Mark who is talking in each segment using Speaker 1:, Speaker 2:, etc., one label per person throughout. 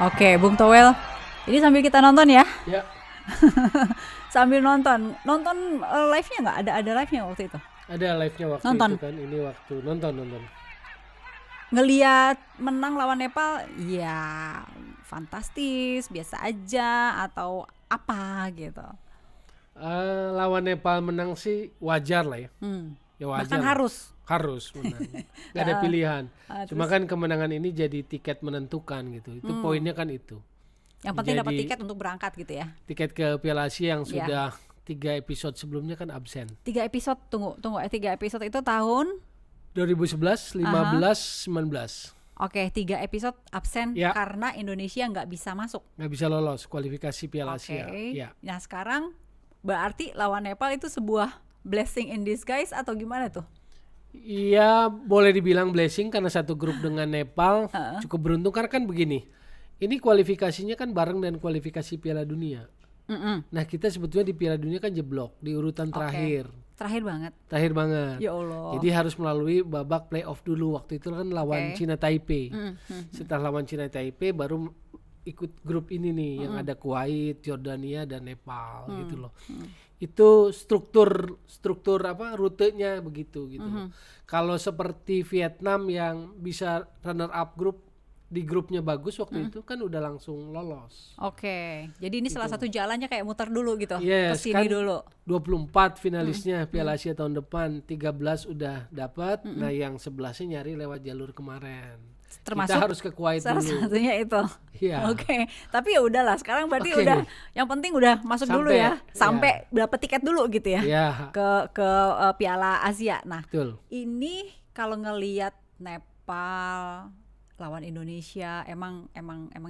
Speaker 1: Oke, Bung Towel. Ini sambil kita nonton ya.
Speaker 2: Ya,
Speaker 1: Sambil nonton live-nya nggak? Ada live-nya waktu itu.
Speaker 2: ada live-nya waktu
Speaker 1: Nonton.
Speaker 2: itu kan. Ini waktu nonton.
Speaker 1: Ngeliat menang lawan Nepal, ya fantastis, biasa aja atau apa gitu.
Speaker 2: Lawan Nepal menang sih wajar lah ya. Ya wajar.
Speaker 1: Bahkan
Speaker 2: lah.
Speaker 1: harus.
Speaker 2: Harus menang. Gak ada pilihan. Cuma
Speaker 1: terus?
Speaker 2: kan kemenangan ini jadi tiket menentukan gitu. Itu poinnya kan itu.
Speaker 1: Yang penting dapat
Speaker 2: Jadi-
Speaker 1: tiket untuk berangkat gitu ya.
Speaker 2: Tiket ke Piala Asia yang
Speaker 1: Iya.
Speaker 2: sudah 3 episode sebelumnya kan absen.
Speaker 1: 3 episode, tunggu. 3 episode itu tahun.
Speaker 2: 2011, 15, 19.
Speaker 1: Oke, 3 episode absen
Speaker 2: Ya.
Speaker 1: karena Indonesia nggak bisa masuk.
Speaker 2: Nggak bisa lolos kualifikasi Piala
Speaker 1: Oke.
Speaker 2: Asia. Ya.
Speaker 1: Nah sekarang berarti lawan Nepal itu sebuah blessing in disguise atau gimana tuh?
Speaker 2: Iya, boleh dibilang blessing karena satu grup dengan Nepal cukup beruntung karena kan begini. Ini kualifikasinya kan bareng dan kualifikasi Piala Dunia. Nah, kita sebetulnya di Piala Dunia kan jeblok di urutan terakhir.
Speaker 1: Terakhir banget.
Speaker 2: Terakhir banget.
Speaker 1: Ya Allah.
Speaker 2: Jadi harus melalui babak playoff dulu. Waktu itu kan lawan
Speaker 1: Oke.
Speaker 2: Cina Taipei. Setelah lawan Cina Taipei baru ikut grup ini nih yang ada Kuwait, Jordania dan Nepal gitu loh. Itu struktur apa rutenya begitu gitu. Kalau seperti Vietnam yang bisa runner up grup di grupnya bagus waktu itu kan udah langsung lolos.
Speaker 1: Oke, jadi ini salah satu jalannya kayak muter dulu gitu,
Speaker 2: Yes,
Speaker 1: kesini
Speaker 2: kan
Speaker 1: dulu.
Speaker 2: 24 finalisnya Piala Asia tahun depan, 13 udah dapat. Nah, yang 11-nya nyari lewat jalur kemarin.
Speaker 1: Termasuk
Speaker 2: kita harus ke Kuwait
Speaker 1: salah
Speaker 2: dulu.
Speaker 1: satunya itu.
Speaker 2: Iya.
Speaker 1: Oke, tapi ya udahlah. Sekarang berarti
Speaker 2: Oke.
Speaker 1: udah, yang penting udah masuk dulu ya, sampai dapat tiket dulu gitu ya,
Speaker 2: Iya,
Speaker 1: ke Piala Asia. Nah,
Speaker 2: betul.
Speaker 1: ini kalau ngelihat Nepal lawan Indonesia emang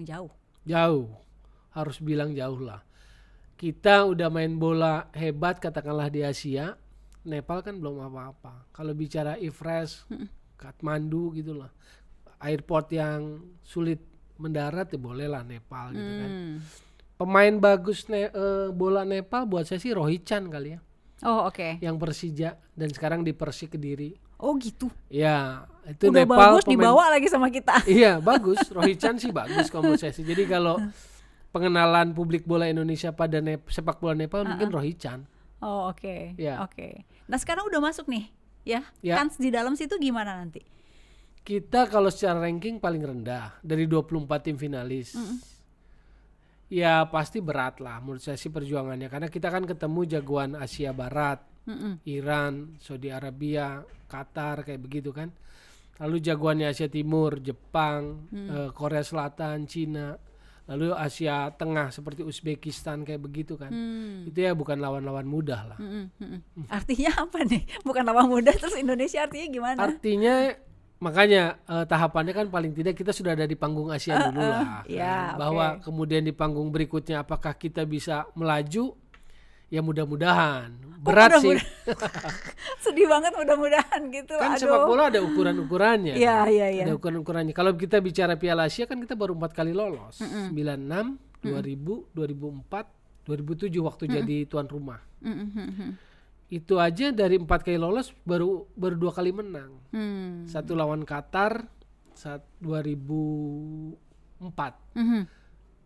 Speaker 1: jauh.
Speaker 2: Jauh. Harus bilang jauh lah. Kita udah main bola hebat katakanlah di Asia. Nepal kan belum apa-apa. Kalau bicara Ifres, Kathmandu gitu lah. Airport yang sulit mendarat ya boleh lah Nepal gitu kan. Pemain bagus bola Nepal buat saya sih Rohit Chan kali ya.
Speaker 1: Oh oke.
Speaker 2: Yang Persija dan sekarang di Persik Kediri.
Speaker 1: Oh gitu.
Speaker 2: Ya, itu
Speaker 1: Udah
Speaker 2: Nepal
Speaker 1: bagus dibawa lagi sama kita.
Speaker 2: Iya, bagus. Rohit Chan sih bagus kalau menurut saya sih. Jadi kalau pengenalan publik bola Indonesia pada sepak bola Nepal mungkin Rohit Chan.
Speaker 1: Oh oke.
Speaker 2: Ya.
Speaker 1: Oke. Nah sekarang udah masuk nih, ya.
Speaker 2: Ya.
Speaker 1: Kans di dalam situ gimana nanti?
Speaker 2: Kita kalau secara ranking paling rendah dari 24 tim finalis. Ya pasti berat lah menurut saya sih perjuangannya. Karena kita kan ketemu jagoan Asia Barat, Iran, Saudi Arabia, Qatar kayak begitu kan. Lalu jagoannya Asia Timur, Jepang, Korea Selatan, Cina. Lalu Asia Tengah seperti Uzbekistan kayak begitu kan. Itu ya bukan lawan-lawan mudah lah.
Speaker 1: Artinya apa nih? Bukan lawan muda, terus Indonesia artinya gimana?
Speaker 2: Artinya makanya tahapannya kan paling tidak kita sudah ada di panggung Asia dulu lah.
Speaker 1: ya,
Speaker 2: Kan? Bahwa
Speaker 1: oke.
Speaker 2: kemudian di panggung berikutnya apakah kita bisa melaju? Ya mudah-mudahan. Berat sih.
Speaker 1: Sedih banget mudah-mudahan gitu.
Speaker 2: Kan
Speaker 1: Aduh.
Speaker 2: sepak bola ada ukuran-ukurannya.
Speaker 1: Iya, iya, iya.
Speaker 2: Ada ukuran-ukurannya. Kalau kita bicara Piala Asia kan kita baru 4 kali lolos. 96, 2000, 2004, 2007 waktu jadi tuan rumah. Itu aja dari 4 kali lolos baru 2 kali menang. Satu lawan Qatar 2004.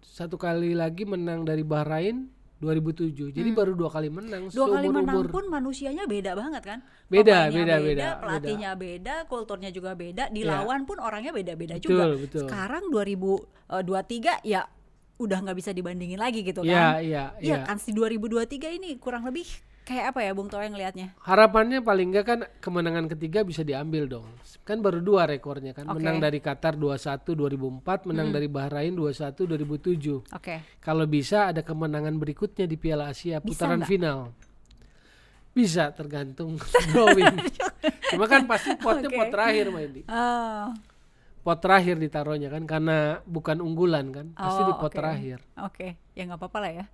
Speaker 2: Satu kali lagi menang dari Bahrain 2007. Jadi baru 2 kali menang.
Speaker 1: 2 kali menang
Speaker 2: seumur-umur.
Speaker 1: pun manusianya beda banget kan?
Speaker 2: Beda,
Speaker 1: Pemainnya
Speaker 2: beda.
Speaker 1: pelatihnya beda, kulturnya juga beda,
Speaker 2: Iya.
Speaker 1: dilawan pun orangnya beda-beda
Speaker 2: Betul,
Speaker 1: juga.
Speaker 2: betul.
Speaker 1: Sekarang 2023 ya udah nggak bisa dibandingin lagi gitu kan?
Speaker 2: Iya, iya,
Speaker 1: Iya,
Speaker 2: iya.
Speaker 1: kan di 2023 ini kurang lebih kayak apa ya Bung Toel ngelihatnya?
Speaker 2: Harapannya paling enggak kan kemenangan ketiga bisa diambil dong. Kan baru 2 rekornya kan.
Speaker 1: Oke.
Speaker 2: Menang dari Qatar 2-1 2004, menang dari Bahrain 2-1 2007.
Speaker 1: Oke.
Speaker 2: Kalau bisa ada kemenangan berikutnya di Piala Asia
Speaker 1: Bisa
Speaker 2: putaran
Speaker 1: nggak?
Speaker 2: final. Bisa tergantung drawing. Cuma kan pasti potnya
Speaker 1: Oke.
Speaker 2: pot terakhir Maindi.
Speaker 1: Oh,
Speaker 2: Pot terakhir ditaruhnya kan karena bukan unggulan kan. Pasti di pot
Speaker 1: oke.
Speaker 2: terakhir.
Speaker 1: Oke, ya nggak apa-apa lah ya.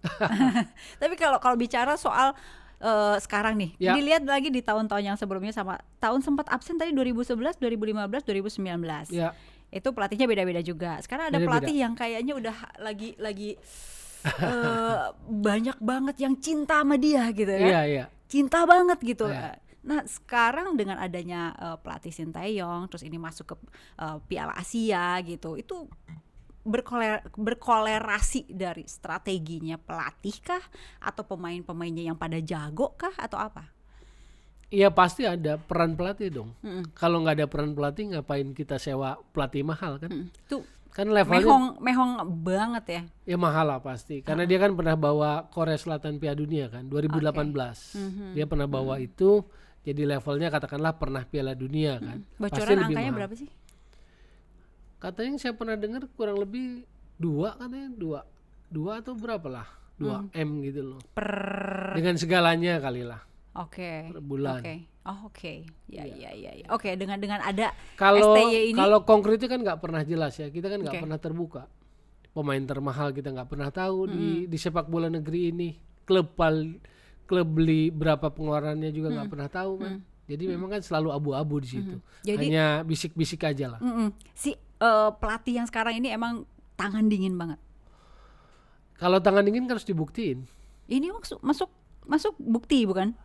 Speaker 1: Tapi kalau bicara soal sekarang nih,
Speaker 2: Ya.
Speaker 1: dilihat lagi di tahun-tahun yang sebelumnya sama tahun sempat absen tadi 2011, 2015, 2019.
Speaker 2: Ya.
Speaker 1: Itu pelatihnya beda-beda juga. Sekarang ada
Speaker 2: Beda-beda.
Speaker 1: pelatih yang kayaknya udah lagi banyak banget yang cinta sama dia gitu ya.
Speaker 2: Iya, iya.
Speaker 1: Cinta banget gitu.
Speaker 2: Iya.
Speaker 1: Nah sekarang dengan adanya pelatih Sinteyong, terus ini masuk ke Piala Asia gitu, itu berkolerasi dari strateginya pelatih kah, atau pemain-pemainnya yang pada jago kah, atau apa?
Speaker 2: Iya pasti ada peran pelatih dong. Kalau nggak ada peran pelatih ngapain kita sewa pelatih mahal kan?
Speaker 1: Tuh
Speaker 2: Kan levelnya
Speaker 1: mehong banget ya.
Speaker 2: ya mahal lah pasti. Karena dia kan pernah bawa Korea Selatan Piala Dunia kan 2018. Dia pernah bawa itu, jadi levelnya katakanlah pernah Piala Dunia kan. Pasti
Speaker 1: Bocoran
Speaker 2: lebih
Speaker 1: angkanya
Speaker 2: mahal.
Speaker 1: berapa sih?
Speaker 2: Katanya yang saya pernah dengar kurang lebih 2 katanya 2 atau berapa lah 2 M gitu loh. Dengan segalanya kali lah.
Speaker 1: Oke.
Speaker 2: Per bulan.
Speaker 1: Oke. Oh, oke. Ya. Oke, dengan ada
Speaker 2: Kalau
Speaker 1: STY ini.
Speaker 2: kalau konkretnya kan nggak pernah jelas ya. Kita kan nggak
Speaker 1: Oke.
Speaker 2: pernah terbuka. Pemain termahal kita nggak pernah tahu di sepak bola negeri ini. Klub beli berapa pengeluarannya juga nggak pernah tahu kan. Jadi memang kan selalu abu-abu di situ.
Speaker 1: Jadi-
Speaker 2: Hanya bisik-bisik aja lah.
Speaker 1: Si pelatih yang sekarang ini emang tangan dingin banget.
Speaker 2: Kalau tangan dingin kan harus dibuktiin.
Speaker 1: Ini masuk bukti bukan?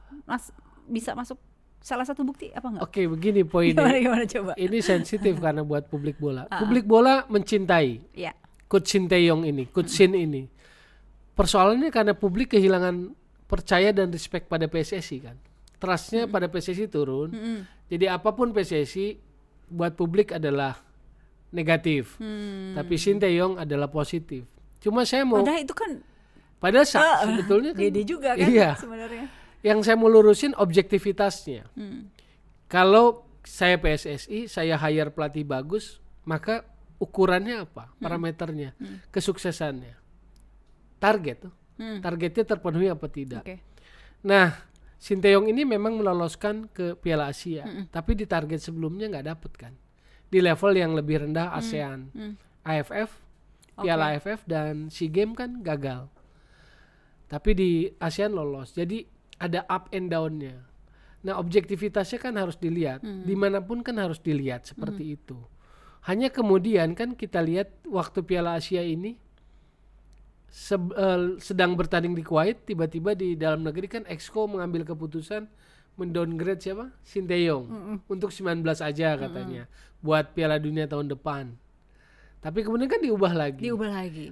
Speaker 1: Bisa masuk salah satu bukti apa enggak?
Speaker 2: Oke, begini poinnya.
Speaker 1: Gimana coba?
Speaker 2: Ini sensitif karena buat publik bola. Publik bola mencintai
Speaker 1: Ya.
Speaker 2: Coach Shin Tae-yong ini, Coach Shin ini. Persoalannya karena publik kehilangan percaya dan respect pada PSSI kan. Trustnya pada PSSI turun. Jadi apapun PSSI buat publik adalah negatif. Tapi Shin Tae-yong adalah positif. Cuma saya mau
Speaker 1: Padahal itu kan
Speaker 2: sebetulnya kan
Speaker 1: beda juga kan
Speaker 2: iya.
Speaker 1: sebenarnya.
Speaker 2: Yang saya mau lurusin objektivitasnya. Kalau saya PSSI, saya hire pelatih bagus, maka ukurannya apa? Parameternya, kesuksesannya, target tuh. Targetnya terpenuhi apa tidak?
Speaker 1: Oke.
Speaker 2: Nah, Shin Tae-yong ini memang meloloskan ke Piala Asia, tapi di target sebelumnya nggak dapet kan. Di level yang lebih rendah ASEAN, AFF, Piala AFF dan SEA Games kan gagal. Tapi di ASEAN lolos. Jadi ada up and down-nya. Nah, objektivitasnya kan harus dilihat. Dimanapun kan harus dilihat seperti itu. Hanya kemudian kan kita lihat waktu Piala Asia ini sedang bertanding di Kuwait, tiba-tiba di dalam negeri kan Exco mengambil keputusan mendowngrade siapa? Shin Tae-yong untuk 19 aja katanya buat Piala Dunia tahun depan. Tapi kemudian kan diubah lagi.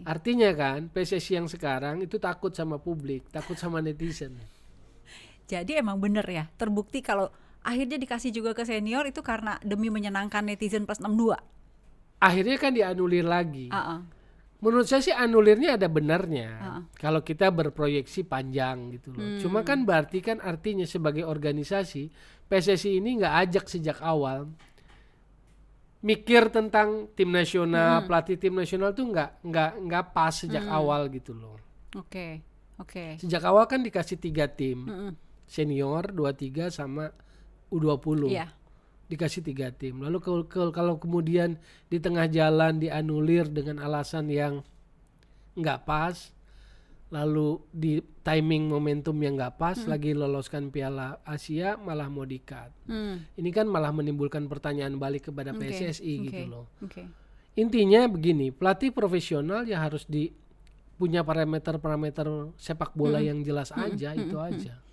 Speaker 2: Artinya kan PSSI yang sekarang itu takut sama publik, takut sama netizen.
Speaker 1: Jadi emang bener ya, terbukti kalau akhirnya dikasih juga ke senior itu karena demi menyenangkan netizen plus 62.
Speaker 2: Akhirnya kan dianulir lagi. Menurut saya sih anulirnya ada benarnya. Kalau kita berproyeksi panjang gitu loh. Cuma kan berarti kan artinya sebagai organisasi PSSI ini nggak ajak sejak awal mikir tentang tim nasional, pelatih tim nasional tuh nggak pas sejak awal gitu loh.
Speaker 1: Oke.
Speaker 2: Sejak awal kan dikasih 3 tim. Senior 23 sama U20.
Speaker 1: Iya.
Speaker 2: Dikasih 3 tim. Lalu kalau kemudian di tengah jalan dianulir dengan alasan yang nggak pas, lalu di timing momentum yang nggak pas, lagi loloskan Piala Asia malah mau di-cut. Ini kan malah menimbulkan pertanyaan balik kepada PSSI gitu loh. Intinya begini, pelatih profesional ya harus punya parameter-parameter sepak bola yang jelas aja, itu aja.